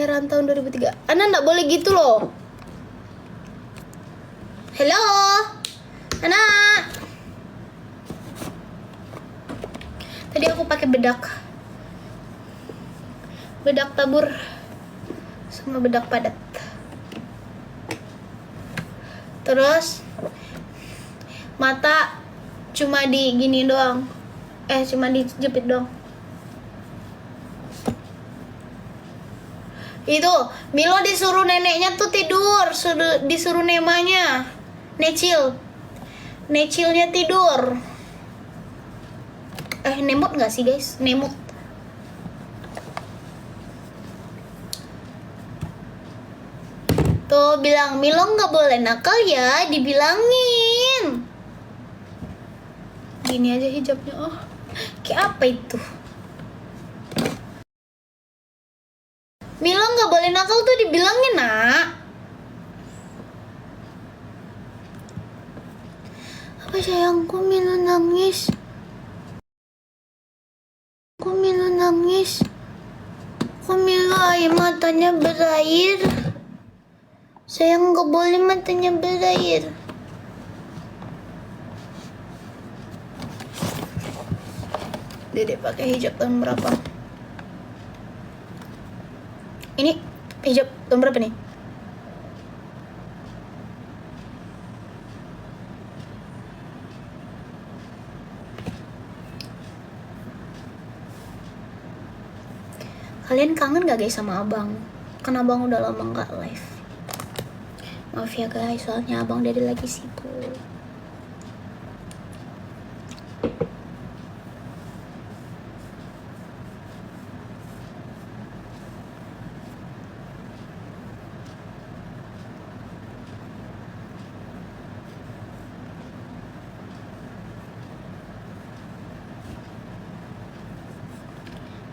kelahiran tahun 2003. Ana nggak boleh gitu loh. Halo, anak. Tadi aku pakai bedak tabur sama bedak padat. Terus mata cuma di gini doang. Cuma dijepit doang. Itu Milo disuruh neneknya tuh tidur, disuruh Nemanya Necilnya tidur. Nemut nggak sih guys? Nemut. Tuh bilang Milo nggak boleh nakal ya, dibilangin. Gini aja hijabnya. Oh, kayak apa itu? Milo nggak boleh nakal tuh dibilangin, nak. Apa sayangku, Milo nangis. Kok Milo nangis? Kok Milo air matanya berair? Sayang nggak boleh matanya berair. Dedek pakai hijab tahun berapa? Ini hijab tahun berapa nih? Kalian kangen gak guys sama abang? Kan abang udah lama gak live. Maaf ya guys, soalnya abang dari lagi sibuk.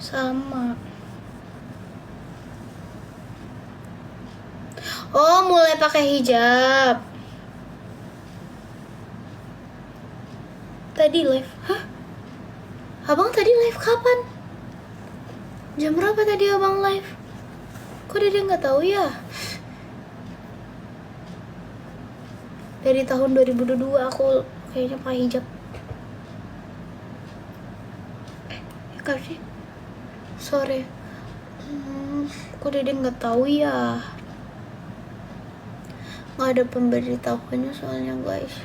Sama. Oh, mulai pakai hijab. Tadi live. Hah? Abang tadi live kapan? Jam berapa tadi abang live? Kok dia nggak tahu ya? Dari tahun 2022 aku kayaknya pakai hijab. Ya sih? Sore. Kok dia nggak tahu ya? Nggak ada pemberitahuannya soalnya guys.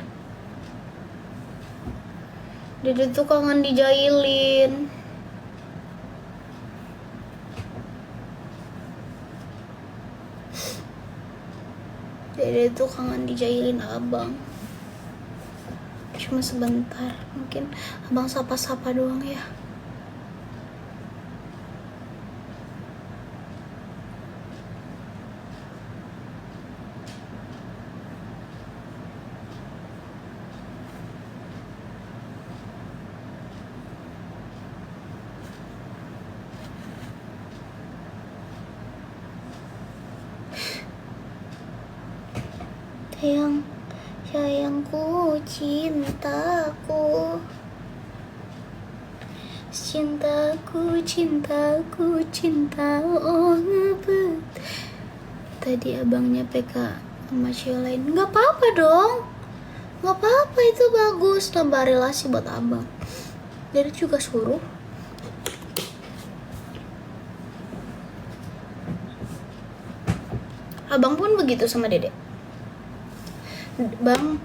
Dede tuh kangen dijailin. Dede tuh kangen dijailin abang. Cuma sebentar, mungkin abang sapa-sapa doang ya. Sayangku, cintaku, cinta, oh ngebet. Tadi abangnya PK sama cewek lain. Nggak apa-apa dong, nggak apa-apa, itu bagus, tambah relasi buat abang. Dari juga suruh. Abang pun begitu sama Dede. Bang,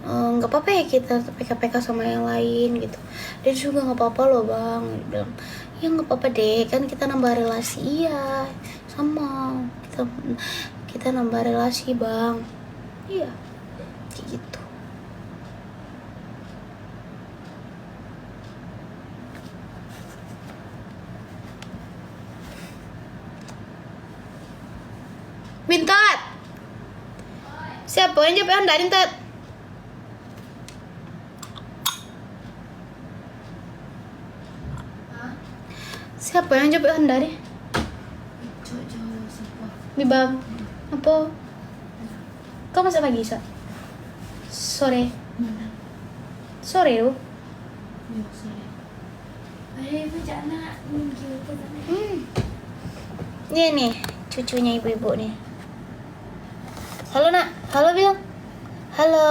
nggak apa-apa ya kita PK-PK sama yang lain gitu. Dia juga nggak apa-apa loh bang. Dia bilang, ya nggak apa-apa deh, kan kita nambah relasi. Iya, sama kita nambah relasi bang. Iya, kayak gitu. Bintat, siapa yang jawab dari Tat? Siapa yang jawab dari? Bibam. Apa? Kau masak pagi, Sa? Sore. Sore lu? Iya, sore. Ada macam nak minggu ke sana. Ini nih. cucunya ibu-ibu nih. Halo nak, halo bilang. Halo.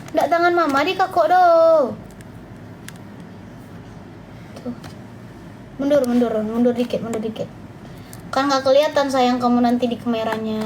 Nggak, tangan mama di kakok do. Tuh. Mundur dikit. Kan nggak kelihatan sayang kamu nanti di kameranya.